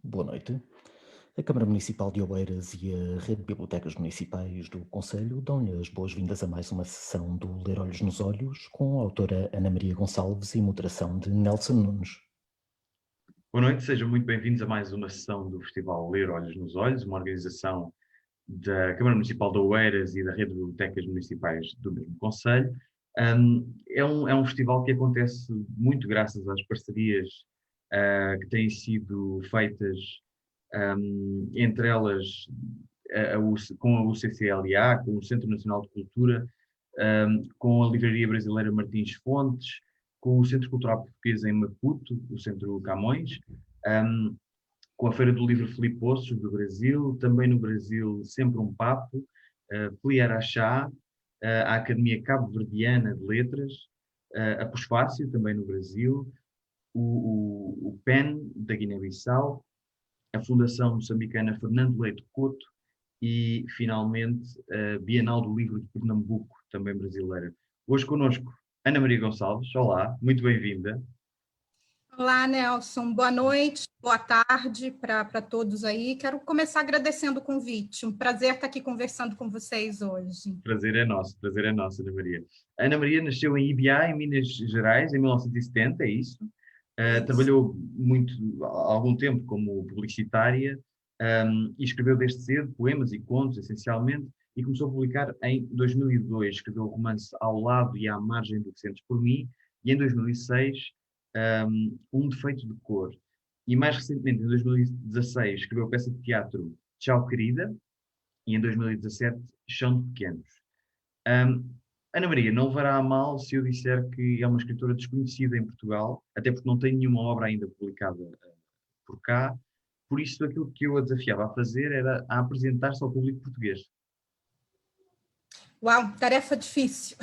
Boa noite. A Câmara Municipal de Oeiras e a Rede de Bibliotecas Municipais do Concelho dão-lhe as boas-vindas a mais uma sessão do Ler Olhos nos Olhos, com a autora Ana Maria Gonçalves e moderação de Nelson Nunes. Boa noite, sejam muito bem-vindos a mais uma sessão do Festival Ler Olhos nos Olhos, uma organização da Câmara Municipal de Oeiras e da Rede de Bibliotecas Municipais do mesmo Concelho. É um festival que acontece muito graças às parcerias que têm sido feitas, entre elas com a UCCLA, com o Centro Nacional de Cultura, com a Livraria Brasileira Martins Fontes, com o Centro Cultural Português em Maputo, o Centro Camões, um, com a Feira do Livro Filipe Poços, do Brasil, também no Brasil Sempre um Papo, Pli Araxá, a Academia Cabo-Verdiana de Letras, a Prospácio, também no Brasil, o PEN, da Guiné-Bissau, a Fundação Moçambicana Fernando Leite Couto e, finalmente, a Bienal do Livro de Pernambuco, também brasileira. Hoje connosco, Ana Maria Gonçalves. Olá, muito bem-vinda. Olá, Nelson. Boa noite, boa tarde para todos aí. Quero começar agradecendo o convite. Um prazer estar aqui conversando com vocês hoje. Prazer é nosso, Ana Maria. A Ana Maria nasceu em Ibiá, em Minas Gerais, em 1970, é isso? Isso. Trabalhou algum tempo como publicitária, e escreveu desde cedo poemas e contos, essencialmente, e começou a publicar em 2002. Escreveu o romance Ao Lado e à Margem do que Sentes por Mim, e em 2006, Um Defeito de Cor. E mais recentemente, em 2016, escreveu a peça de teatro Tchau Querida, e em 2017, Chão de Pequenos. Ana Maria, não levará a mal se eu disser que é uma escritora desconhecida em Portugal, até porque não tem nenhuma obra ainda publicada por cá. Por isso, aquilo que eu a desafiava a fazer era a apresentar-se ao público português. Uau, tarefa difícil.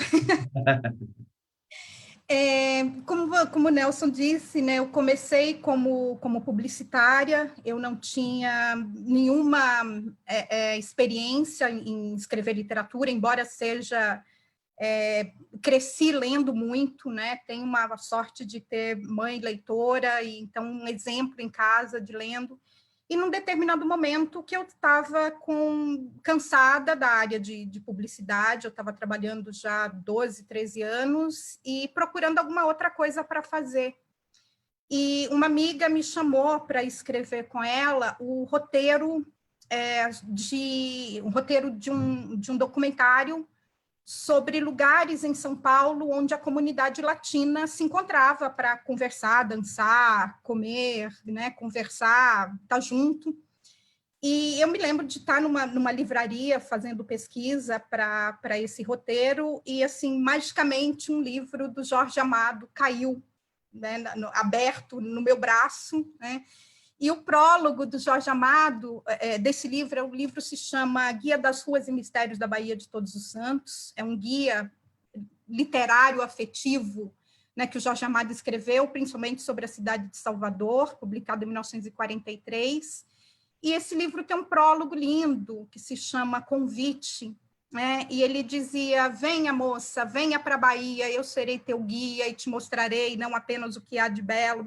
Como o Nelson disse, né, eu comecei como publicitária, eu não tinha nenhuma experiência em escrever literatura, embora seja... cresci lendo muito, né? Tenho uma sorte de ter mãe leitora, e então um exemplo em casa de lendo. E num determinado momento que eu estava cansada da área de publicidade, eu estava trabalhando já 12, 13 anos e procurando alguma outra coisa para fazer. E uma amiga me chamou para escrever com ela o roteiro de um documentário sobre lugares em São Paulo onde a comunidade latina se encontrava para conversar, dançar, comer, né, conversar, estar junto. E eu me lembro de estar numa livraria fazendo pesquisa para esse roteiro e, assim, magicamente, um livro do Jorge Amado caiu, né, aberto no meu braço, né? E o prólogo do Jorge Amado, desse livro, o livro se chama Guia das Ruas e Mistérios da Bahia de Todos os Santos, é um guia literário, afetivo, né, que o Jorge Amado escreveu, principalmente sobre a cidade de Salvador, publicado em 1943, e esse livro tem um prólogo lindo, que se chama Convite, né, e ele dizia: venha, moça, venha para a Bahia, eu serei teu guia e te mostrarei não apenas o que há de belo.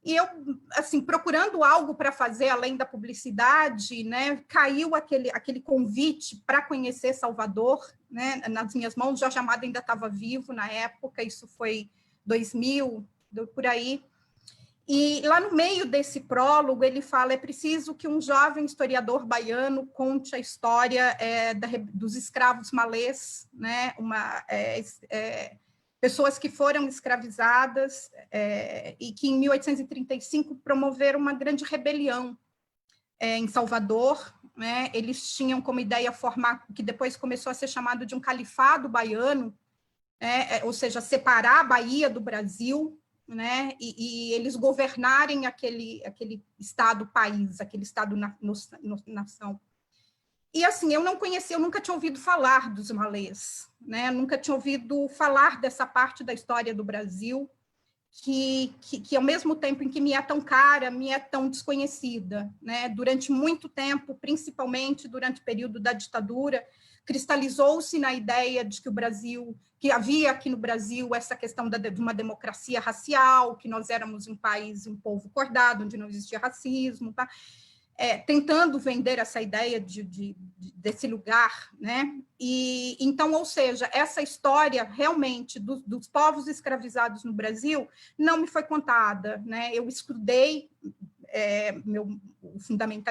E eu, assim, procurando algo para fazer além da publicidade, né, caiu aquele convite para conhecer Salvador, né, nas minhas mãos. Jorge Amado ainda estava vivo na época, isso foi 2000, por aí. E lá no meio desse prólogo, ele fala: é preciso que um jovem historiador baiano conte a história dos escravos malês, né, pessoas que foram escravizadas e que, em 1835, promoveram uma grande rebelião em Salvador, né? Eles tinham como ideia formar o que depois começou a ser chamado de um califado baiano, ou seja, separar a Bahia do Brasil, né? E eles governarem aquele Estado-país, aquele Estado-nação. E, assim, eu não conhecia, eu nunca tinha ouvido falar dos malês, né? Nunca tinha ouvido falar dessa parte da história do Brasil, que ao mesmo tempo em que me é tão cara, me é tão desconhecida, né? Durante muito tempo, principalmente durante o período da ditadura, cristalizou-se na ideia de que havia aqui no Brasil essa questão de uma democracia racial, que nós éramos um país, um povo acordado, onde não existia racismo, tá? Tentando vender essa ideia desse lugar, né? E então, ou seja, essa história realmente dos povos escravizados no Brasil não me foi contada, né? Eu estudei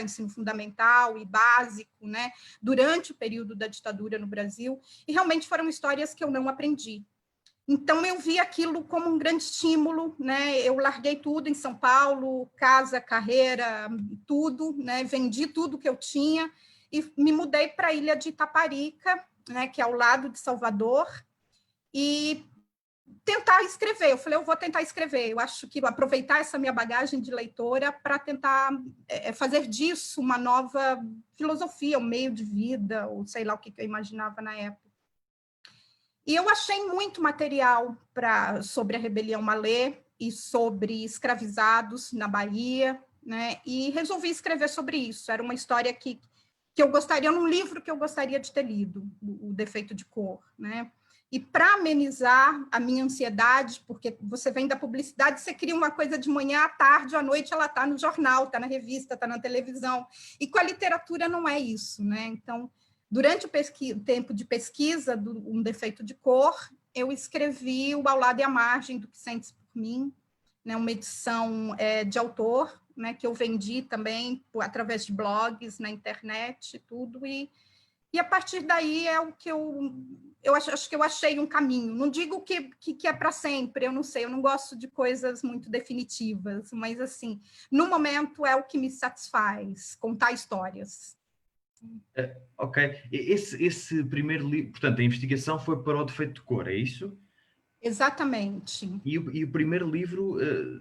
ensino fundamental e básico, né? Durante o período da ditadura no Brasil, e realmente foram histórias que eu não aprendi. Então, eu vi aquilo como um grande estímulo, né? Eu larguei tudo em São Paulo, casa, carreira, tudo, né? Vendi tudo que eu tinha e me mudei para a ilha de Itaparica, né? Que é ao lado de Salvador, e tentar escrever. Eu falei, eu vou tentar escrever. Eu acho que aproveitar essa minha bagagem de leitora para tentar fazer disso uma nova filosofia, um meio de vida, ou sei lá o que eu imaginava na época. E eu achei muito material sobre a rebelião Malê e sobre escravizados na Bahia, né? E resolvi escrever sobre isso. Era uma história que eu gostaria, um livro que eu gostaria de ter lido, O Defeito de Cor, né? E para amenizar a minha ansiedade, porque você vem da publicidade, você cria uma coisa de manhã à tarde, à noite ela está no jornal, está na revista, está na televisão. E com a literatura não é isso, né? Então, durante o tempo de pesquisa do Um Defeito de Cor, eu escrevi o Ao Lado e à Margem do Que Sentes por Mim, né, uma edição de autor, né, que eu vendi também através de blogs na internet, tudo, e a partir daí é o que eu acho que eu achei um caminho. Não digo que é para sempre, eu não sei, eu não gosto de coisas muito definitivas, mas, assim, no momento é o que me satisfaz, contar histórias. Ok. Esse primeiro livro, portanto, a investigação foi para O Defeito de Cor, é isso? Exatamente. E o primeiro livro,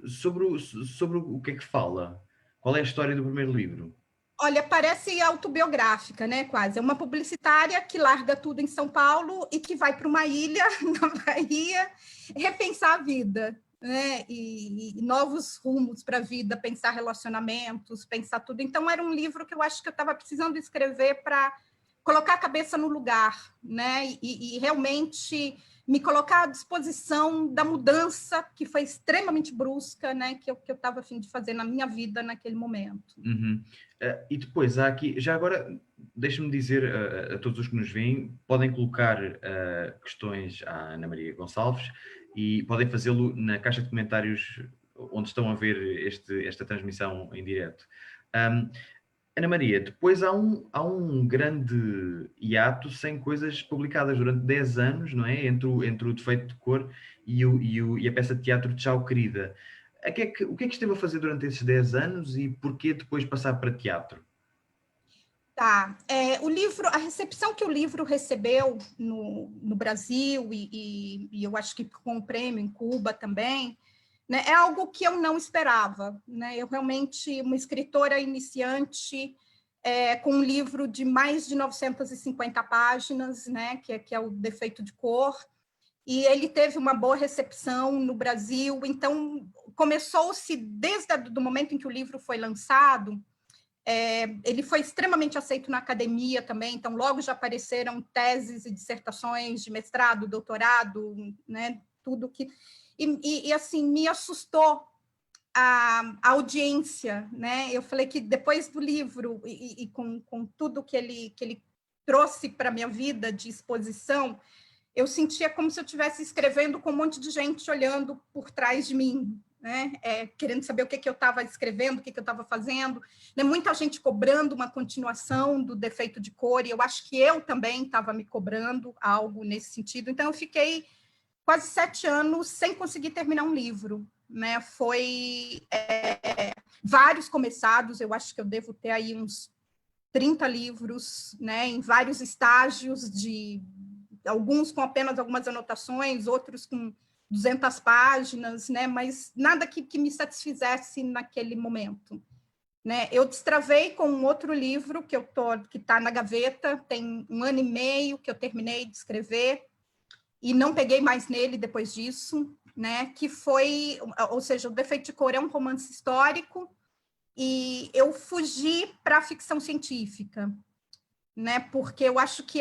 sobre o que é que fala? Qual é a história do primeiro livro? Olha, parece autobiográfica, né? Quase. É uma publicitária que larga tudo em São Paulo e que vai para uma ilha na Bahia repensar a vida, né? E novos rumos para a vida, pensar relacionamentos, pensar tudo. Então, era um livro que eu acho que eu estava precisando escrever para colocar a cabeça no lugar, né? E realmente me colocar à disposição da mudança que foi extremamente brusca, né? Que eu estava a fim de fazer na minha vida naquele momento. Uhum. E depois há aqui, já agora, deixa-me dizer a todos os que nos veem, podem colocar questões à Ana Maria Gonçalves e podem fazê-lo na caixa de comentários onde estão a ver esta transmissão em direto. Ana Maria, depois há um grande hiato sem coisas publicadas durante 10 anos, não é? Entre o Defeito de Cor e a peça de teatro Tchau, Querida. O que é que esteve a fazer durante esses 10 anos e porquê depois passar para teatro? Tá. O livro, a recepção que o livro recebeu no Brasil e eu acho que com o prêmio em Cuba também, né, é algo que eu não esperava, né? Eu realmente, uma escritora iniciante, com um livro de mais de 950 páginas, né, que é O Defeito de Cor, e ele teve uma boa recepção no Brasil. Então, começou-se, desde o momento em que o livro foi lançado, ele foi extremamente aceito na academia também, então logo já apareceram teses e dissertações de mestrado, doutorado, né, tudo que... E assim, me assustou a audiência, né? Eu falei que depois do livro e com tudo que ele trouxe para a minha vida de exposição, eu sentia como se eu estivesse escrevendo com um monte de gente olhando por trás de mim, né? Querendo saber o que eu estava escrevendo, o que eu estava fazendo, né? Muita gente cobrando uma continuação do Defeito de Cor, e eu acho que eu também estava me cobrando algo nesse sentido. Então, eu fiquei quase 7 anos sem conseguir terminar um livro, né? Foi vários começados, eu acho que eu devo ter aí uns 30 livros, né? Em vários estágios, alguns com apenas algumas anotações, outros com 200 páginas, né? Mas nada que me satisfizesse naquele momento, né? Eu destravei com um outro livro que está na gaveta, tem 1 ano e meio que eu terminei de escrever, e não peguei mais nele depois disso, né, que foi, ou seja, O Defeito de Cor é um romance histórico, e eu fugi para a ficção científica, né, porque eu acho que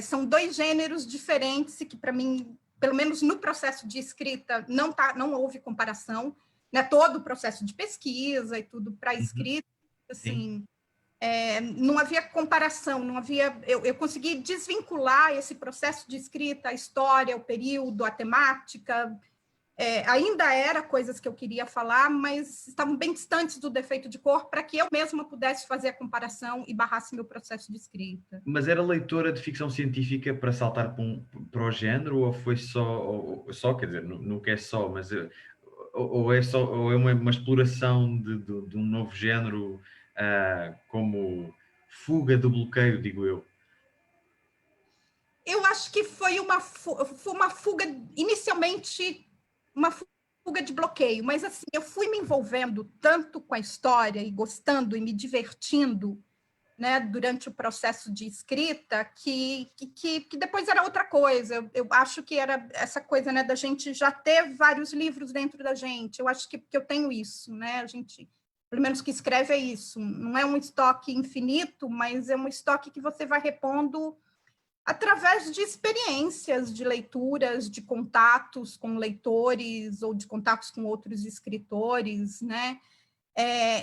são dois gêneros diferentes e que, para mim, pelo menos no processo de escrita, não houve comparação, né, todo o processo de pesquisa e tudo para escrita, assim, não havia comparação, não havia. Eu consegui desvincular esse processo de escrita, a história, o período, a temática. Ainda era coisas que eu queria falar, mas estavam bem distantes do Defeito de Cor para que eu mesma pudesse fazer a comparação e barrasse meu processo de escrita. Mas era leitora de ficção científica para saltar para o género, ou foi só, quer dizer, nunca é só, mas ou é uma exploração de um novo género, como fuga do bloqueio, digo eu? Eu acho que foi uma fuga, inicialmente, uma fuga de bloqueio, mas assim, eu fui me envolvendo tanto com a história e gostando e me divertindo, né, durante o processo de escrita, que depois era outra coisa. Eu acho que era essa coisa, né, da gente já ter vários livros dentro da gente. Eu acho que eu tenho isso, né? A gente, pelo menos que escreve, é isso. Não é um estoque infinito, mas é um estoque que você vai repondo através de experiências, de leituras, de contatos com leitores ou de contatos com outros escritores, né?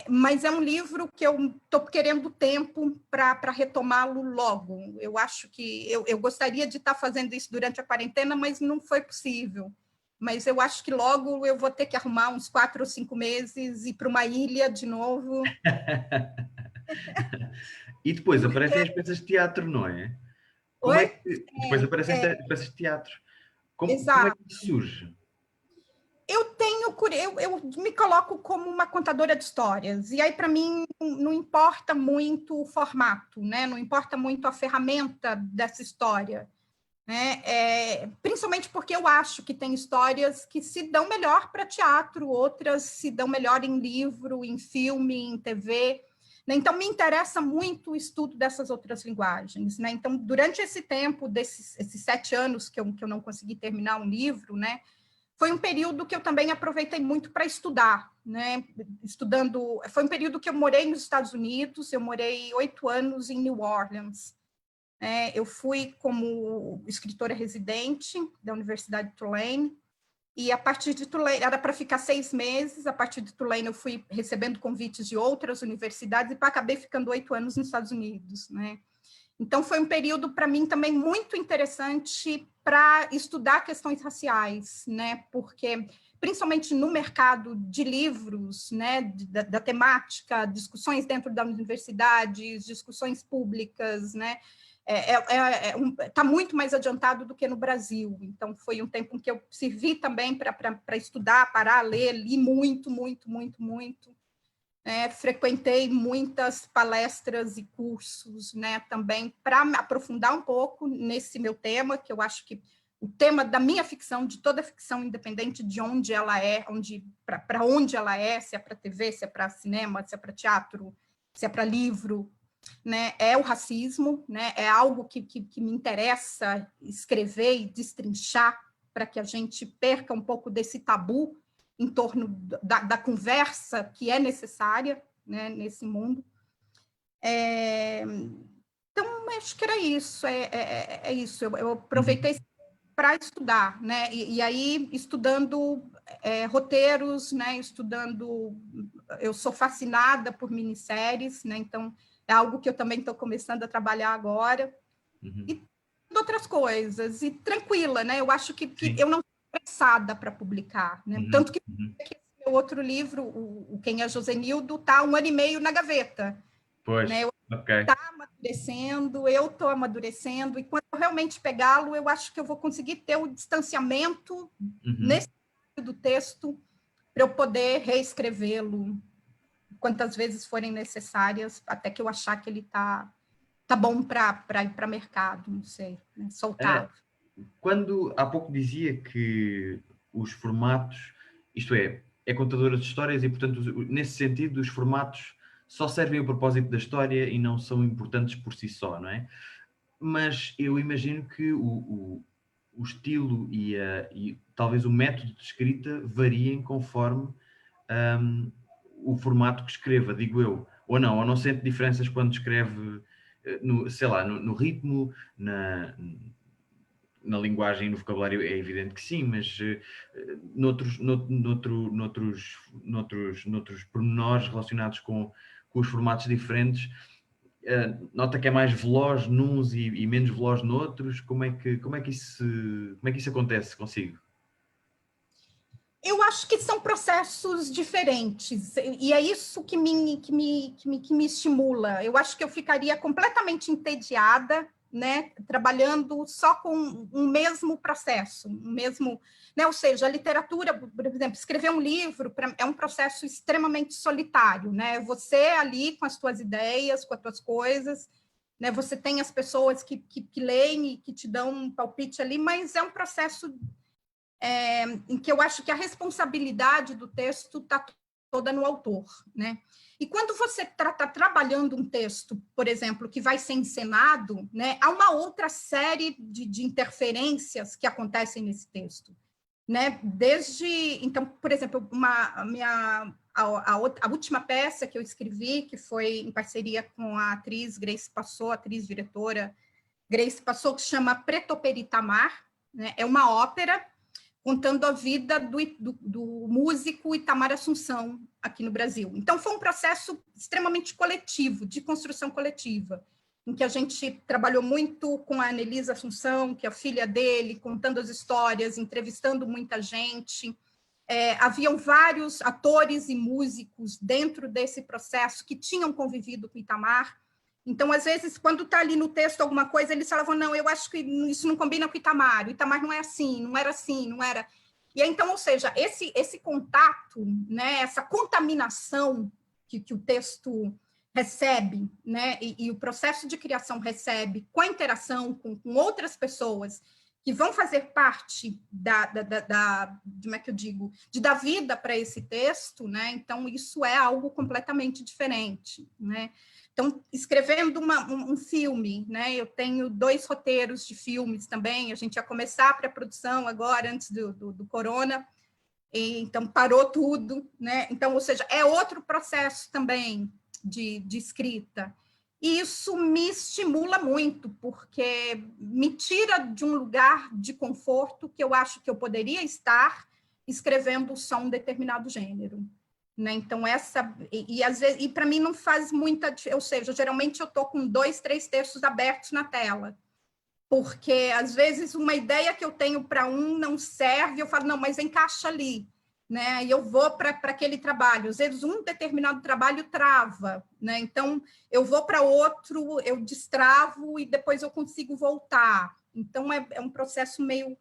Mas é um livro que eu estou querendo tempo para retomá-lo logo. Eu acho que eu gostaria de estar fazendo isso durante a quarentena, mas não foi possível. Mas eu acho que logo eu vou ter que arrumar uns 4 ou 5 meses e ir para uma ilha de novo. E depois aparecem as peças de teatro, não é? Como é Oi? que depois aparecem as peças de teatro? Como é Exato. que isso surge? Eu me coloco como uma contadora de histórias, e aí, para mim, não importa muito o formato, né? Não importa muito a ferramenta dessa história, né? Principalmente porque eu acho que tem histórias que se dão melhor para teatro, outras se dão melhor em livro, em filme, em TV, né? Então, me interessa muito o estudo dessas outras linguagens, né? Então, durante esse tempo, esses 7 anos que eu não consegui terminar um livro, né? Foi um período que eu também aproveitei muito para estudar, né? Foi um período que eu morei nos Estados Unidos, eu morei 8 anos em New Orleans. Eu fui como escritora residente da Universidade de Tulane, e a partir de Tulane, era para ficar 6 meses, a partir de Tulane eu fui recebendo convites de outras universidades, e acabei ficando 8 anos nos Estados Unidos, né? Então, foi um período, para mim, também muito interessante para estudar questões raciais, né? Porque, principalmente no mercado de livros, né? Da temática, discussões dentro das universidades, discussões públicas, né? Está muito mais adiantado do que no Brasil. Então, foi um tempo em que eu servi também para estudar, parar, ler, li muito, muito, muito, muito. Frequentei muitas palestras e cursos, né, também para me aprofundar um pouco nesse meu tema, que eu acho que o tema da minha ficção, de toda ficção, independente de onde ela é, para onde ela é, se é para TV, se é para cinema, se é para teatro, se é para livro, né, é o racismo, né, é algo que me interessa escrever e destrinchar para que a gente perca um pouco desse tabu em torno da conversa que é necessária, né, nesse mundo. Então, acho que era isso, isso. Eu aproveitei para estudar, né? E aí, estudando roteiros, né? Eu sou fascinada por minisséries, né? Então, é algo que eu também estou começando a trabalhar agora. E outras coisas, e tranquila, né? Eu acho que eu não estou apressada para publicar, né? Tanto que esse meu outro livro, o Quem é Josenildo, está 1 ano e meio na gaveta. Pois, né? ok. Está amadurecendo, eu estou amadurecendo, e quando eu realmente pegá-lo, eu acho que eu vou conseguir ter o distanciamento nesse do texto para eu poder reescrevê-lo quantas vezes forem necessárias, até que eu achar que ele está bom para ir para mercado, não sei, né? Soltado. Quando há pouco dizia que os formatos, isto é contadora de histórias e, portanto, nesse sentido, os formatos só servem ao propósito da história e não são importantes por si só, não é? Mas eu imagino que o o estilo e talvez o método de escrita variem conforme o formato que escreva, digo eu. Ou não sente diferenças quando escreve, sei lá, no ritmo, na linguagem, no vocabulário é evidente que sim, mas noutros pormenores relacionados com os formatos diferentes, nota que é mais veloz nuns e menos veloz noutros. Como é que isso acontece consigo? Eu acho que são processos diferentes, e é isso que me estimula. Eu acho que eu ficaria completamente entediada, né, trabalhando só com um mesmo processo, né, ou seja, a literatura, por exemplo, escrever um livro é um processo extremamente solitário, né, você ali com as suas ideias, com as suas coisas, né, você tem as pessoas que leem e que te dão um palpite ali, mas é um processo em que eu acho que a responsabilidade do texto está toda no autor, né? E quando você está trabalhando um texto, por exemplo, que vai ser encenado, né, há uma outra série de interferências que acontecem nesse texto, né? Então, por exemplo, a última peça que eu escrevi, que foi em parceria com a atriz Grace Passou, atriz-diretora Grace Passou, que chama Pretoperi Itamar, né? É uma ópera contando a vida do músico Itamar Assunção aqui no Brasil. Então, foi um processo extremamente coletivo, de construção coletiva, em que a gente trabalhou muito com a Anelisa Assunção, que é a filha dele, contando as histórias, entrevistando muita gente. Haviam vários atores e músicos dentro desse processo que tinham convivido com Itamar. Então, às vezes, quando está ali no texto alguma coisa, eles falavam, não, eu acho que isso não combina com o Itamar não é assim, não era assim, não era... E aí, então, ou seja, esse contato, né, essa contaminação que o texto recebe, né, e o processo de criação recebe com a interação com outras pessoas que vão fazer parte como é que eu digo, de dar vida para esse texto, né, então isso é algo completamente diferente, né. Então, escrevendo um filme, né? Eu tenho 2 roteiros de filmes também, a gente ia começar a pré-produção agora, antes do corona, então parou tudo, né? Então, ou seja, é outro processo também de escrita. E isso me estimula muito, porque me tira de um lugar de conforto que eu acho que eu poderia estar escrevendo só um determinado gênero. Né? Então, às vezes, e para mim não faz muita, ou seja, geralmente eu estou com 2, 3 textos abertos na tela, porque às vezes uma ideia que eu tenho para um não serve, eu falo, não, mas encaixa ali, né? E eu vou para aquele trabalho. Às vezes um determinado trabalho trava, né? Então eu vou para outro, eu destravo e depois eu consigo voltar. Então é um processo meio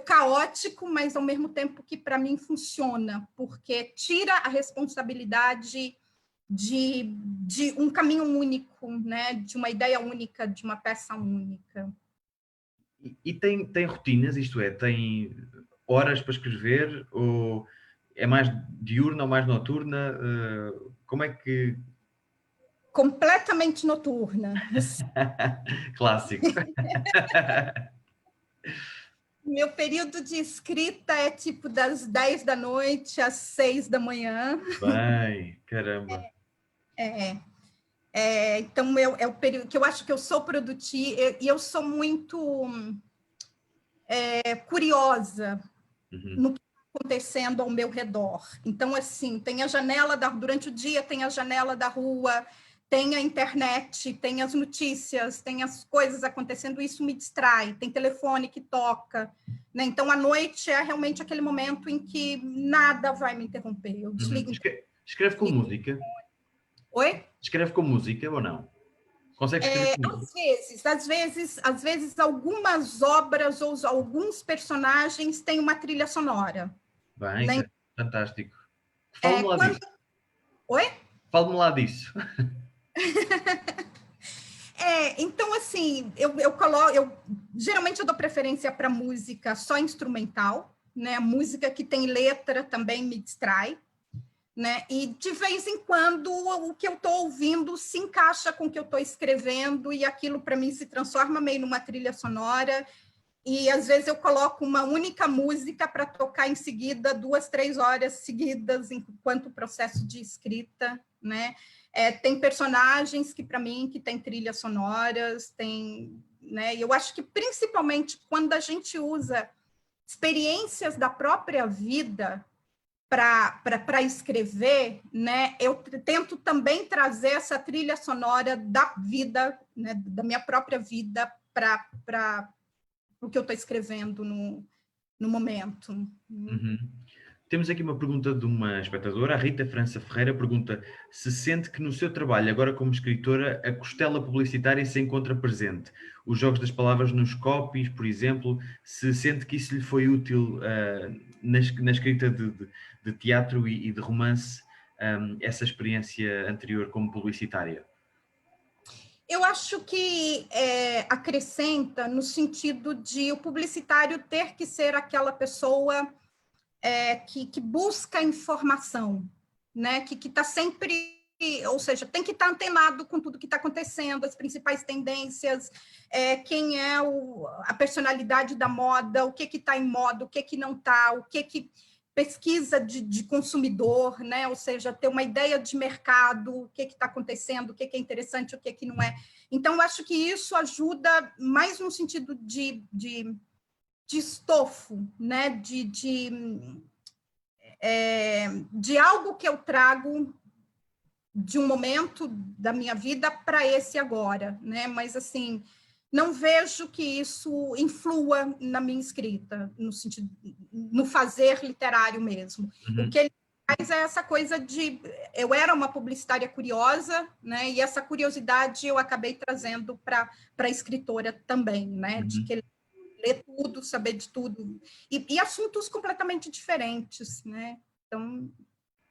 caótico, mas ao mesmo tempo que para mim funciona, porque tira a responsabilidade de um caminho único, né? De uma ideia única, de uma peça única. E tem rotinas, isto é, tem horas para escrever, ou é mais diurna ou mais noturna? Como é que... Completamente noturna. Clássico. Meu período de escrita é tipo das 10 da noite às 6 da manhã. Bem, caramba. Então, é o período que eu acho que eu sou produtiva, e eu sou muito curiosa no que está acontecendo ao meu redor. Então, assim, tem a janela durante o dia, tem a janela da rua, tem a internet, tem as notícias, tem as coisas acontecendo, isso me distrai, tem telefone que toca, né? Então, à noite é realmente aquele momento em que nada vai me interromper, eu desligo. Escreve com música? Oi? Escreve com música ou não? Consegue escrever com música? Às vezes algumas obras ou alguns personagens têm uma trilha sonora. Bem, Né? Fantástico. Fala-me lá disso. Oi? Fala-me lá disso. Então, assim, eu geralmente eu dou preferência para música só instrumental, né? Música que tem letra também me distrai, né? E de vez em quando o que eu estou ouvindo se encaixa com o que eu estou escrevendo e aquilo para mim se transforma meio numa trilha sonora e às vezes eu coloco uma única música para tocar em seguida, 2, 3 horas seguidas, enquanto o processo de escrita, né? Tem personagens que, para mim, que tem trilhas sonoras, né? E eu acho que, principalmente, quando a gente usa experiências da própria vida para escrever, né? Eu tento também trazer essa trilha sonora da vida, né? Da minha própria vida, para o que eu estou escrevendo no momento. Uhum. Temos aqui uma pergunta de uma espectadora, a Rita França Ferreira, pergunta se sente que no seu trabalho, agora como escritora, a costela publicitária se encontra presente. Os jogos das palavras nos copies, por exemplo, se sente que isso lhe foi útil na escrita de teatro e de romance, essa experiência anterior como publicitária. Eu acho que acrescenta no sentido de o publicitário ter que ser aquela pessoa que busca informação, né? Que está sempre, ou seja, tem que estar antenado com tudo que está acontecendo, as principais tendências, quem é a personalidade da moda, o que está em moda, o que não está, o que pesquisa de consumidor, né? Ou seja, ter uma ideia de mercado, o que está acontecendo, o que é interessante, o que não é. Então, eu acho que isso ajuda mais no sentido de estofo, né? De algo que eu trago de um momento da minha vida para esse agora, né? Mas, assim, não vejo que isso influa na minha escrita, no fazer literário mesmo. Uhum. O que ele faz é essa coisa de... Eu era uma publicitária curiosa, né? E essa curiosidade eu acabei trazendo para a escritora também, né? Uhum. De que ler tudo, saber de tudo. E assuntos completamente diferentes, né? Então...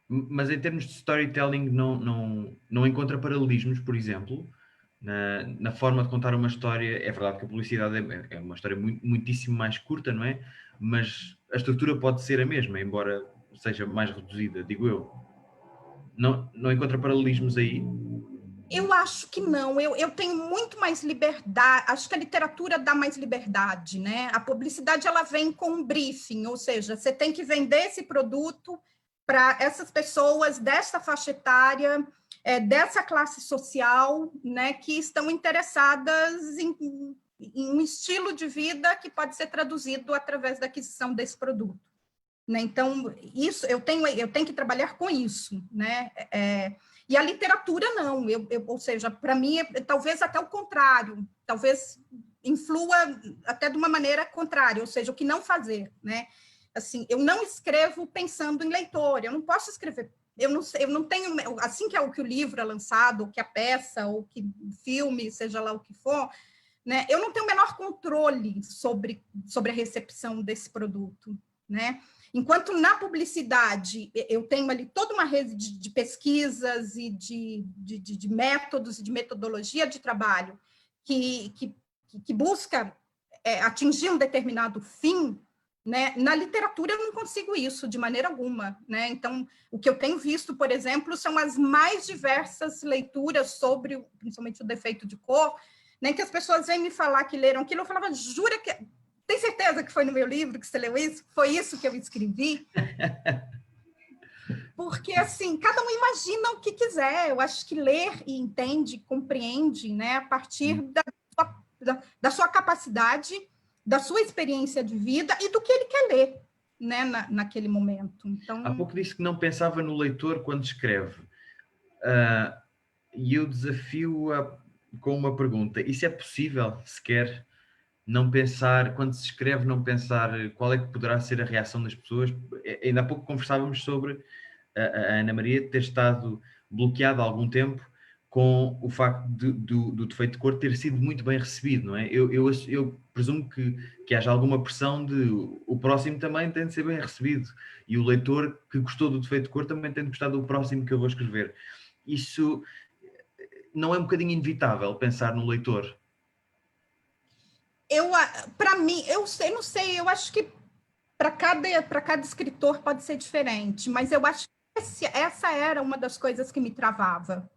Mas em termos de storytelling, não encontra paralelismos, por exemplo, na forma de contar uma história? É verdade que a publicidade é uma história muitíssimo mais curta, não é? Mas a estrutura pode ser a mesma, embora seja mais reduzida, digo eu. Não encontra paralelismos aí? Eu acho que não, eu tenho muito mais liberdade, acho que a literatura dá mais liberdade, né? A publicidade, ela vem com um briefing, ou seja, você tem que vender esse produto para essas pessoas dessa faixa etária, dessa classe social, né, que estão interessadas em um estilo de vida que pode ser traduzido através da aquisição desse produto, né? Então, isso eu tenho que trabalhar com isso, né? E a literatura não, ou seja, para mim, talvez até o contrário, talvez influa até de uma maneira contrária, ou seja, o que não fazer, né? Assim, eu não escrevo pensando em leitor, eu não posso escrever, eu não tenho, assim que o livro é lançado, ou que a peça, ou que o filme, seja lá o que for, né? Eu não tenho o menor controle sobre a recepção desse produto, né? Enquanto na publicidade eu tenho ali toda uma rede de pesquisas e de métodos e de metodologia de trabalho que busca atingir um determinado fim, né? Na literatura eu não consigo isso de maneira alguma, né? Então, o que eu tenho visto, por exemplo, são as mais diversas leituras sobre, principalmente, o defeito de cor, né? Que as pessoas vêm me falar que leram aquilo, eu falava, jura que... Tem certeza que foi no meu livro que você leu isso? Foi isso que eu escrevi? Porque, assim, cada um imagina o que quiser. Eu acho que ler e entende, compreende, né? A partir da sua capacidade, da sua experiência de vida e do que ele quer ler, né? Naquele momento. Então... Há pouco disse que não pensava no leitor quando escreve. E eu desafio-a com uma pergunta. Isso é possível, sequer, não pensar, quando se escreve, não pensar qual é que poderá ser a reação das pessoas? Ainda há pouco conversávamos sobre a Ana Maria ter estado bloqueada há algum tempo com o facto do defeito de cor ter sido muito bem recebido, não é? Eu presumo que haja alguma pressão de o próximo também tem de ser bem recebido e o leitor que gostou do defeito de cor também tem de gostar do próximo que eu vou escrever. Isso não é um bocadinho inevitável pensar no leitor? Para mim, eu não sei, eu acho que para cada escritor pode ser diferente, mas eu acho que essa era uma das coisas que me travava,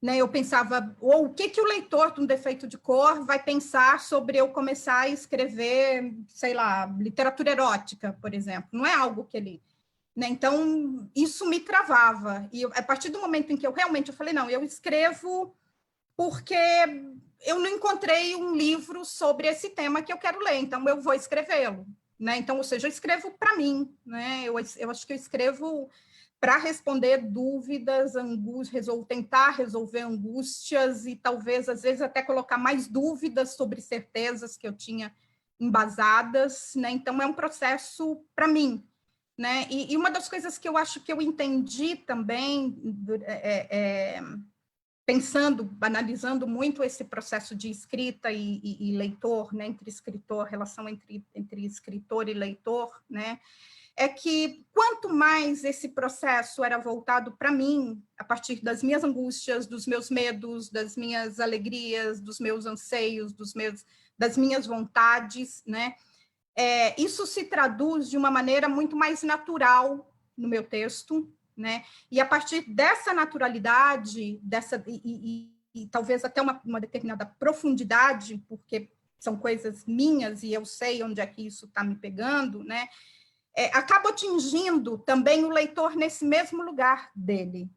né? Eu pensava, ou o que o leitor de um defeito de cor vai pensar sobre eu começar a escrever, sei lá, literatura erótica, por exemplo. Não é algo que ele... Né? Então, isso me travava. E a partir do momento em que eu falei, não, eu escrevo porque eu não encontrei um livro sobre esse tema que eu quero ler, então eu vou escrevê-lo. Né? Então, ou seja, eu escrevo para mim. Né? Eu acho que eu escrevo para responder dúvidas, angústias, tentar resolver angústias e talvez, às vezes, até colocar mais dúvidas sobre certezas que eu tinha embasadas. Né? Então, é um processo para mim. Né? E uma das coisas que eu acho que eu entendi também, pensando, analisando muito esse processo de escrita e leitor, né? Entre escritor, relação entre escritor e leitor, né? É que quanto mais esse processo era voltado para mim, a partir das minhas angústias, dos meus medos, das minhas alegrias, dos meus anseios, das minhas vontades, né? Isso se traduz de uma maneira muito mais natural no meu texto, né? E a partir dessa naturalidade, e talvez até uma determinada profundidade, porque são coisas minhas e eu sei onde é que isso está me pegando, né? Acabo atingindo também o leitor nesse mesmo lugar dele.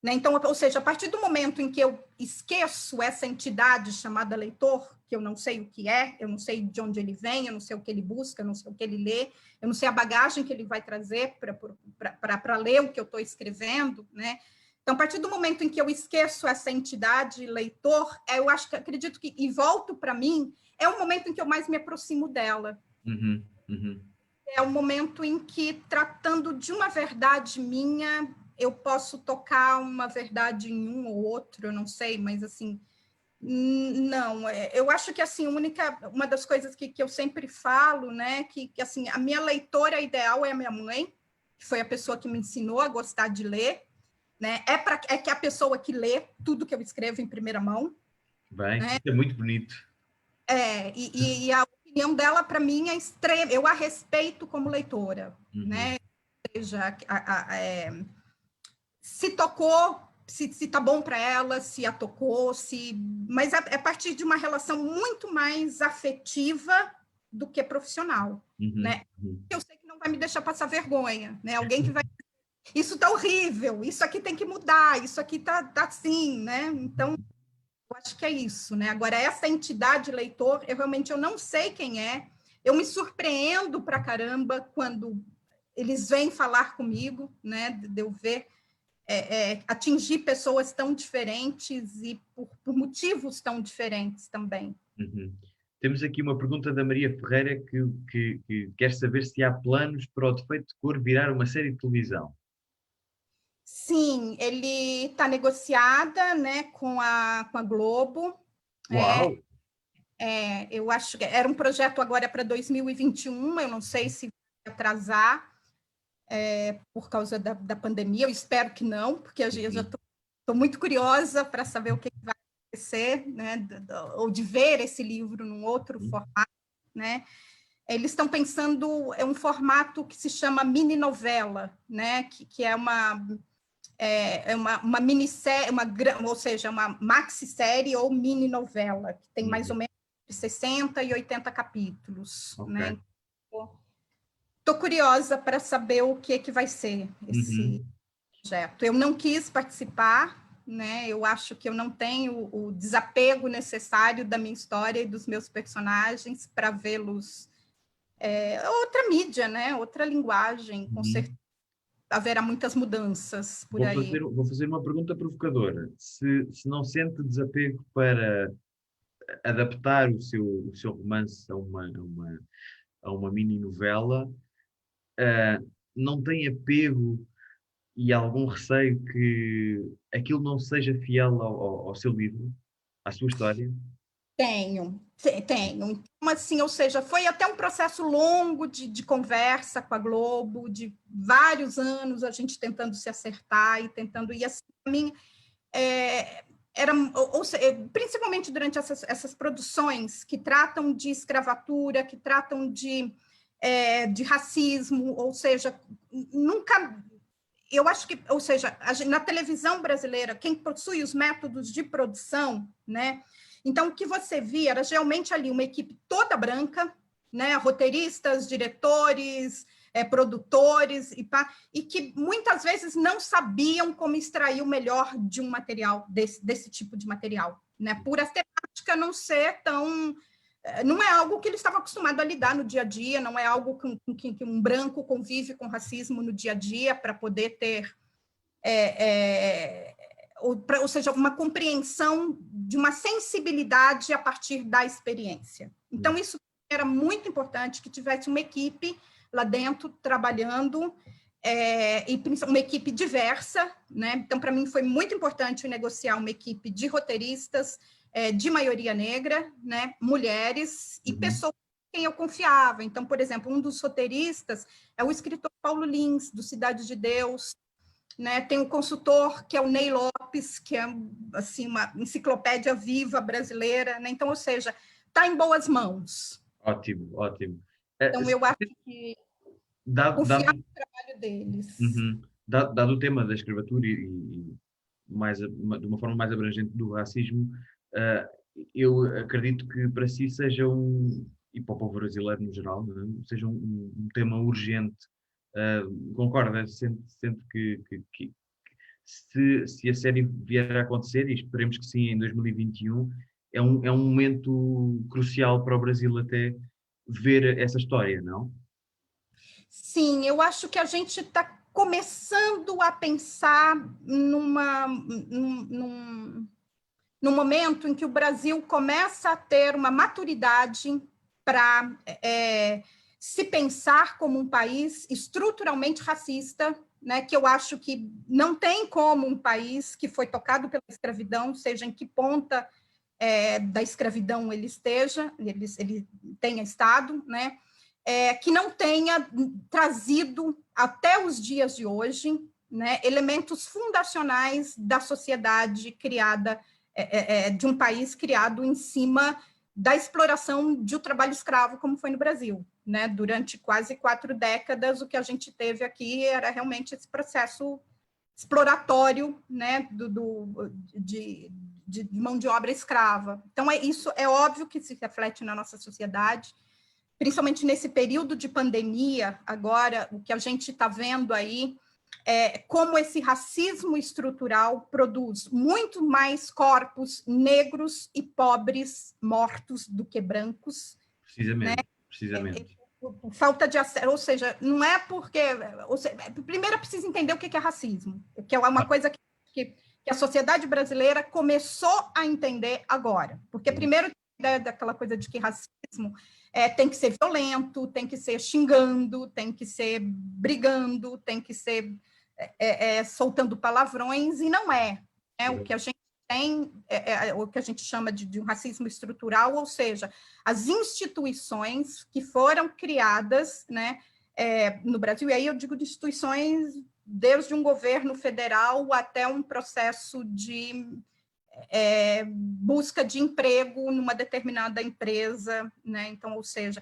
Né? Então, ou seja, a partir do momento em que eu esqueço essa entidade chamada leitor, que eu não sei o que é, eu não sei de onde ele vem, eu não sei o que ele busca, eu não sei o que ele lê, eu não sei a bagagem que ele vai trazer para ler o que eu estou escrevendo, né? Então, a partir do momento em que eu esqueço essa entidade leitor, eu acredito que, e volto para mim, é o momento em que eu mais me aproximo dela. Uhum, uhum. É o momento em que, tratando de uma verdade minha, eu posso tocar uma verdade em um ou outro, eu não sei, mas assim, não, eu acho que assim, uma das coisas que eu sempre falo, né, que assim, a minha leitora ideal é a minha mãe, que foi a pessoa que me ensinou a gostar de ler, né, é que a pessoa que lê tudo que eu escrevo em primeira mão. Bem, Né? isso é muito bonito. E a opinião dela, para mim, é extrema, eu a respeito como leitora, né, ou seja, se tocou, se tá bom para ela, se a tocou, mas é a partir de uma relação muito mais afetiva do que profissional, né? Eu sei que não vai me deixar passar vergonha, né? Alguém que vai, isso tá horrível, isso aqui tem que mudar, isso aqui tá assim, né? Então, eu acho que é isso, né? Agora, essa entidade leitor, eu realmente não sei quem é, eu me surpreendo pra caramba quando eles vêm falar comigo, né? De eu ver atingir pessoas tão diferentes e por motivos tão diferentes também. Temos aqui uma pergunta da Maria Ferreira que quer saber se há planos para o Defeito de Cor virar uma série de televisão. Sim, ele está negociada, né, com a Globo. Uau! Eu acho que era um projeto agora para 2021, eu não sei se vai atrasar por causa da pandemia, eu espero que não, porque eu já estou muito curiosa para saber o que vai acontecer, né, ou de ver esse livro num outro formato, né? Eles estão pensando um formato que se chama mini novela, né? Que é uma minissérie, ou seja, uma maxi-série ou mini novela, que tem mais ou menos 60 e 80 capítulos. Okay. Né? Estou curiosa para saber o que vai ser esse projeto. Eu não quis participar, né? Eu acho que eu não tenho o desapego necessário da minha história e dos meus personagens para vê-los. Outra mídia, né? Outra linguagem, com certeza haverá muitas mudanças por aí. Vou fazer uma pergunta provocadora. Se não sente desapego para adaptar o seu romance a uma mini-novela, não tem apego e algum receio que aquilo não seja fiel ao seu livro, à sua história? Tenho. Então, assim, ou seja, foi até um processo longo de conversa com a Globo, de vários anos a gente tentando se acertar e tentando ir assim, para mim, principalmente durante essas produções que tratam de escravatura, que tratam de racismo, ou seja, nunca... eu acho que, ou seja, na televisão brasileira, quem possui os métodos de produção, né? Então, o que você via era geralmente ali uma equipe toda branca, né? Roteiristas, diretores, produtores, e que muitas vezes não sabiam como extrair o melhor de um material, desse tipo de material, né? Por a temática não ser tão... Não é algo que ele estava acostumado a lidar no dia a dia, não é algo com que um branco convive com racismo no dia a dia para poder ter, ou seja, uma compreensão de uma sensibilidade a partir da experiência. Então, isso era muito importante, que tivesse uma equipe lá dentro trabalhando, e uma equipe diversa, né? Então, para mim, foi muito importante negociar uma equipe de roteiristas, de maioria negra, né, mulheres e pessoas em quem eu confiava. Então, por exemplo, um dos roteiristas é o escritor Paulo Lins, do Cidade de Deus, né? Tem um consultor, que é o Ney Lopes, que é assim, uma enciclopédia viva brasileira, né? Então, ou seja, está em boas mãos. Ótimo, ótimo. Então, eu acho que confiar no trabalho deles. Dado o tema da escravatura e de uma forma mais abrangente do racismo, eu acredito que para si seja e para o povo brasileiro no geral, não é? Seja um tema urgente. Concorda? Sente que se a série vier a acontecer, e esperemos que sim, em 2021, é um momento crucial para o Brasil até ver essa história, não? Sim, eu acho que a gente está começando a pensar num momento em que o Brasil começa a ter uma maturidade para se pensar como um país estruturalmente racista, né, que eu acho que não tem como um país que foi tocado pela escravidão, seja em que ponta da escravidão ele esteja, ele tenha estado, né, que não tenha trazido até os dias de hoje, né, elementos fundacionais da sociedade criada, de um país criado em cima da exploração de um trabalho escravo, como foi no Brasil, né? Durante quase 4 décadas, o que a gente teve aqui era realmente esse processo exploratório, né, de mão de obra escrava. Então, isso é óbvio que se reflete na nossa sociedade, principalmente nesse período de pandemia. Agora, o que a gente está vendo aí é como esse racismo estrutural produz muito mais corpos negros e pobres mortos do que brancos. Precisamente, né? precisamente. Falta de acesso, ou seja, não é porque... primeiro, precisa entender o que é racismo, que é uma coisa que a sociedade brasileira começou a entender agora. Porque, primeiro, a ideia daquela coisa de que racismo tem que ser violento, tem que ser xingando, tem que ser brigando, tem que ser soltando palavrões, e não é. O que a gente tem, o que a gente chama de um racismo estrutural, ou seja, as instituições que foram criadas, né, no Brasil, e aí eu digo de instituições desde um governo federal até um processo de busca de emprego numa determinada empresa, né? Então, ou seja,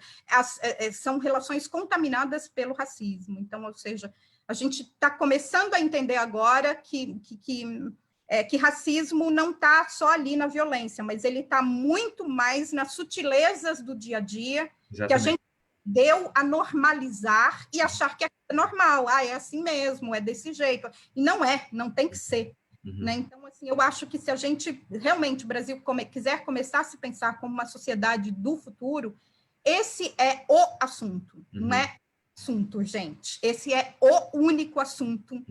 são relações contaminadas pelo racismo. Então, ou seja, a gente está começando a entender agora que racismo não está só ali na violência, mas ele está muito mais nas sutilezas do dia a dia. Exatamente. Que a gente deu a normalizar e achar que é normal, é assim mesmo, é desse jeito. E não tem que ser. Né? Então, assim, eu acho que se a gente realmente, o Brasil, quiser começar a se pensar como uma sociedade do futuro, esse é o assunto, não é assunto, gente. Esse é o único assunto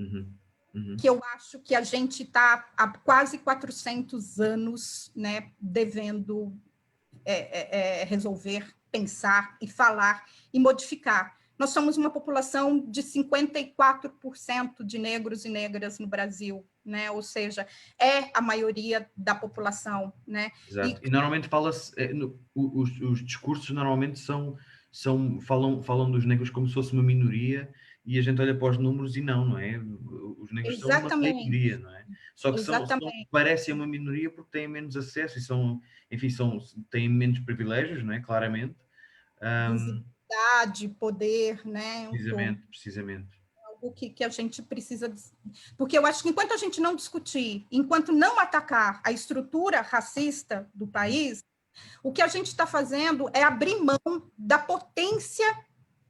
que eu acho que a gente está há quase 400 anos, né, devendo resolver, pensar e falar e modificar. Nós somos uma população de 54% de negros e negras no Brasil, né? Ou seja, é a maioria da população, né? Exato. E normalmente fala-se, os discursos normalmente falam dos negros como se fosse uma minoria, e a gente olha para os números e não é? Os negros são uma maioria, não é? Só que parecem uma minoria porque têm menos acesso e têm menos privilégios, não é? Claramente. Visibilidade, poder, né? Precisamente. algo que a gente precisa... Porque eu acho que enquanto a gente não discutir, enquanto não atacar a estrutura racista do país, o que a gente está fazendo é abrir mão da potência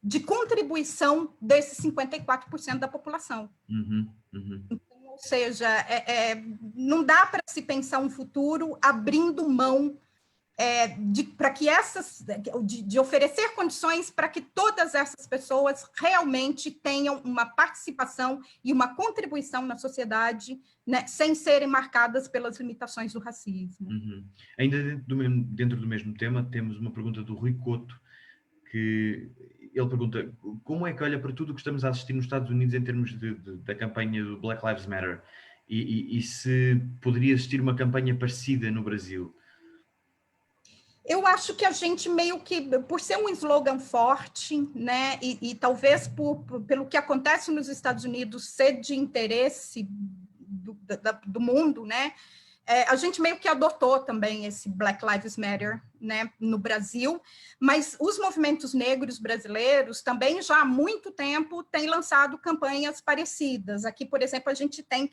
de contribuição desses 54% da população. Então, ou seja, não dá para se pensar um futuro abrindo mão para que de oferecer condições para que todas essas pessoas realmente tenham uma participação e uma contribuição na sociedade, né, sem serem marcadas pelas limitações do racismo. Ainda dentro do mesmo tema, temos uma pergunta do Rui Couto, que ele pergunta como é que olha para tudo o que estamos a assistir nos Estados Unidos em termos da campanha do Black Lives Matter e se poderia existir uma campanha parecida no Brasil. Eu acho que a gente meio que, por ser um slogan forte, né, e talvez pelo que acontece nos Estados Unidos ser de interesse do mundo, né, a gente meio que adotou também esse Black Lives Matter, né, no Brasil, mas os movimentos negros brasileiros também já há muito tempo têm lançado campanhas parecidas. Aqui, por exemplo, a gente tem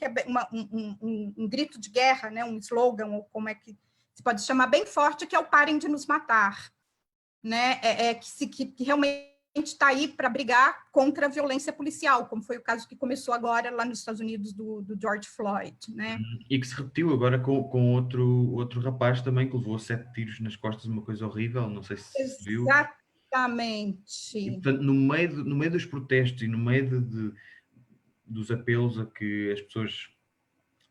um grito de guerra, né, um slogan, ou como é que se pode chamar, bem forte, que é o Parem de Nos Matar, né? Que realmente está aí para brigar contra a violência policial, como foi o caso que começou agora lá nos Estados Unidos do George Floyd, né? E que se repetiu agora com outro rapaz também, que levou 7 tiros nas costas, uma coisa horrível, não sei se viu. Exatamente. E, portanto, no meio dos protestos e no meio dos apelos a que as pessoas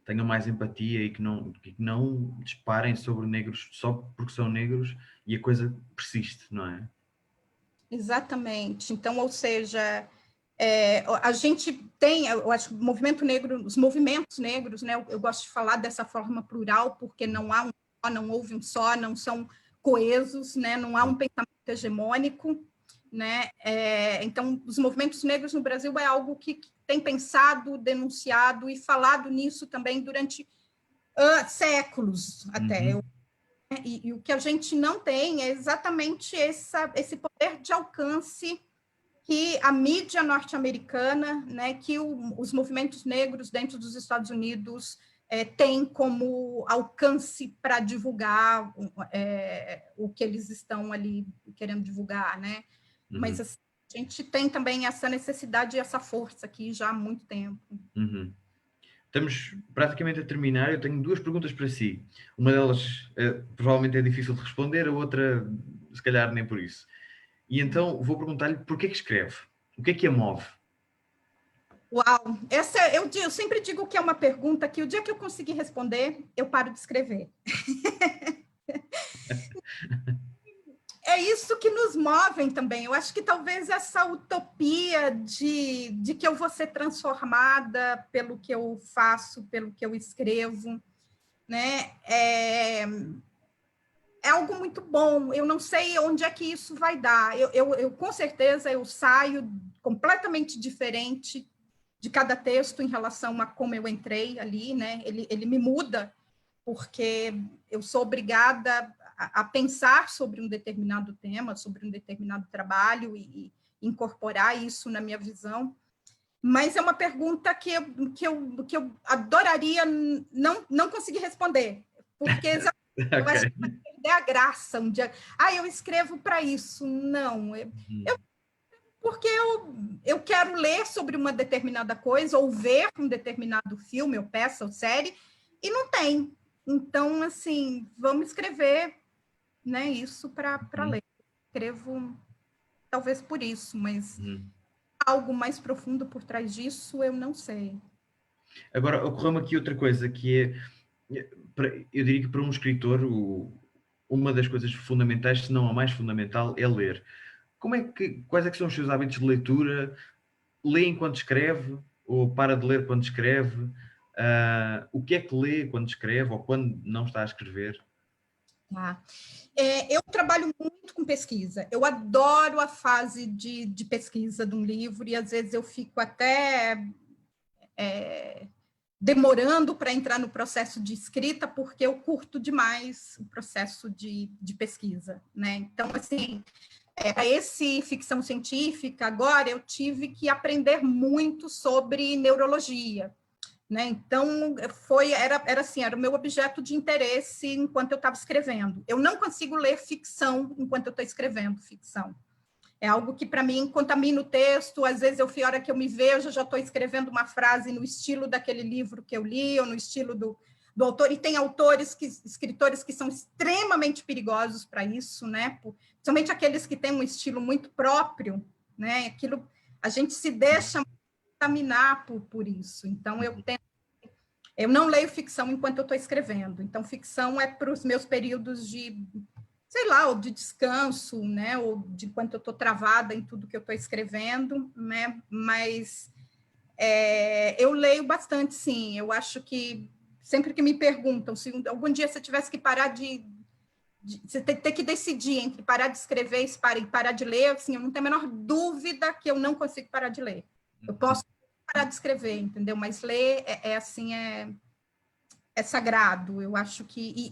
tenham mais empatia e que não disparem sobre negros só porque são negros, e a coisa persiste, não é? Exatamente. Então, ou seja, a gente tem, eu acho que o movimento negro, os movimentos negros, né, eu gosto de falar dessa forma plural, porque não há um só, não houve um só, não são coesos, né, não há um pensamento hegemônico, né? Então, os movimentos negros no Brasil é algo que tem pensado, denunciado e falado nisso também durante séculos até. E o que a gente não tem é exatamente esse poder de alcance que a mídia norte-americana, né, que os movimentos negros dentro dos Estados Unidos têm como alcance para divulgar o que eles estão ali querendo divulgar, né? Mas assim, a gente tem também essa necessidade e essa força aqui já há muito tempo. Estamos praticamente a terminar. Eu tenho 2 perguntas para si. Uma delas provavelmente é difícil de responder, a outra se calhar nem por isso. E então vou perguntar-lhe porquê que escreve? O que é que a move? Uau! Eu sempre digo que é uma pergunta que o dia que eu conseguir responder, eu paro de escrever. É isso que nos movem também. Eu acho que talvez essa utopia de que eu vou ser transformada pelo que eu faço, pelo que eu escrevo, né? É algo muito bom. Eu não sei onde é que isso vai dar. Eu com certeza, eu saio completamente diferente de cada texto em relação a como eu entrei ali, né? Ele me muda, porque eu sou obrigada a pensar sobre um determinado tema, sobre um determinado trabalho e incorporar isso na minha visão. Mas é uma pergunta que eu adoraria não conseguir responder, porque eu acho que vai perder a graça um dia. Eu escrevo para isso. Não, porque eu quero ler sobre uma determinada coisa, ou ver um determinado filme, ou peça, ou série, e não tem. Então, assim, vamos escrever, né, isso para ler. Escrevo talvez por isso, mas algo mais profundo por trás disso, eu não sei. Agora, ocorreu-me aqui outra coisa, que eu diria que para um escritor, uma das coisas fundamentais, se não a mais fundamental, é ler. Quais é que são os seus hábitos de leitura? Lê enquanto escreve? Ou para de ler quando escreve? O que é que lê quando escreve ou quando não está a escrever? Eu trabalho muito com pesquisa. Eu adoro a fase de pesquisa de um livro e às vezes eu fico até demorando para entrar no processo de escrita porque eu curto demais o processo de pesquisa, né? Então, assim, Para esse ficção científica, agora eu tive que aprender muito sobre neurologia, né? Então, era o meu objeto de interesse enquanto eu estava escrevendo. Eu não consigo ler ficção enquanto eu estou escrevendo ficção. É algo que, para mim, contamina o texto. Às vezes, a hora que eu me vejo, eu já estou escrevendo uma frase no estilo daquele livro que eu li, ou no estilo do autor. E tem escritores que são extremamente perigosos para isso, né? Principalmente aqueles que têm um estilo muito próprio, né? Aquilo, a gente se deixa contaminar por isso. Então, eu não leio ficção enquanto eu estou escrevendo. Então, ficção é para os meus períodos de, sei lá, ou de descanso, né? Ou de quando eu estou travada em tudo que eu estou escrevendo, né? Mas eu leio bastante, sim. Eu acho que sempre que me perguntam se algum dia você tivesse que parar você ter que decidir entre parar de escrever e parar de ler, assim, eu não tenho a menor dúvida que eu não consigo parar de ler. Eu posso parar de escrever, entendeu? Mas ler é sagrado. Eu acho que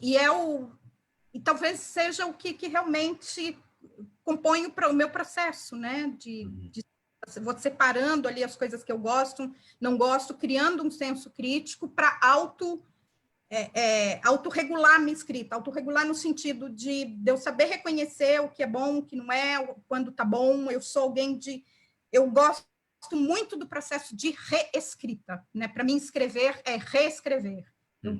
e talvez seja o que realmente compõe o meu processo, né? Vou separando ali as coisas que eu gosto, não gosto, criando um senso crítico para autorregular a minha escrita, autorregular no sentido de eu saber reconhecer o que é bom, o que não é, quando está bom. Eu sou alguém eu gosto muito do processo de reescrita, né? Para mim, escrever é reescrever. Eu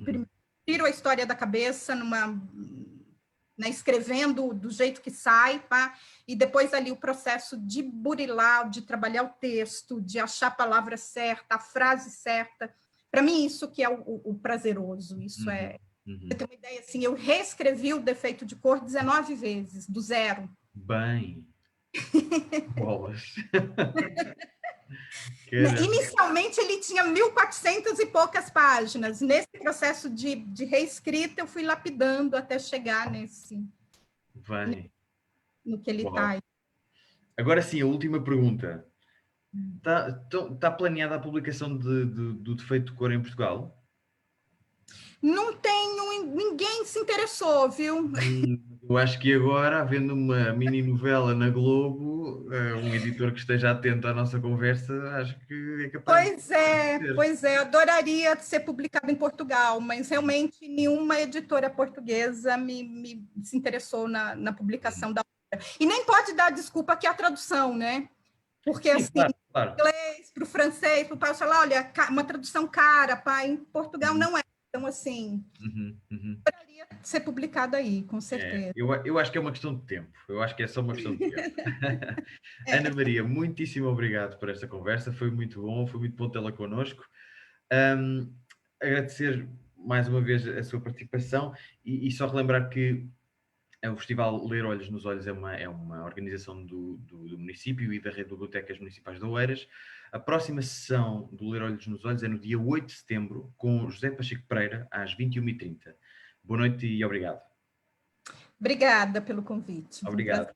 tiro a história da cabeça né, escrevendo do jeito que sai, tá? E depois ali o processo de burilar, de trabalhar o texto, de achar a palavra certa, a frase certa. Para mim, isso que é o prazeroso. Isso Você tem uma ideia, assim, eu reescrevi o Defeito de Cor 19 vezes, do zero. Bem. Bolas. Inicialmente, ele tinha 1.400 e poucas páginas. Nesse processo de reescrita, eu fui lapidando até chegar no que ele está aí. Agora sim, a última pergunta. Está planeada a publicação do Defeito de Cor em Portugal? Não tenho, ninguém se interessou, viu? Eu acho que agora, havendo uma mini novela na Globo, um editor que esteja atento à nossa conversa, acho que é capaz Pois é, adoraria ser publicado em Portugal, mas realmente nenhuma editora portuguesa se interessou na publicação da obra. E nem pode dar desculpa que é a tradução, né? Porque, Sim, assim, claro. para o inglês, para o francês, para o pai, falar, olha, uma tradução cara, pá, em Portugal não é. Então, assim, poderia ser publicado aí, com certeza. Eu acho que é uma questão de tempo. Eu acho que é só uma questão de tempo. Ana Maria, muitíssimo obrigado por esta conversa. Foi muito bom tê-la connosco. Agradecer mais uma vez a sua participação e só relembrar que o Festival Ler Olhos nos Olhos é uma organização do município e da Rede de Bibliotecas Municipais de Oeiras. A próxima sessão do Ler Olhos nos Olhos é no dia 8 de setembro, com José Pacheco Pereira, às 21h30. Boa noite e obrigado. Obrigada pelo convite. Obrigado.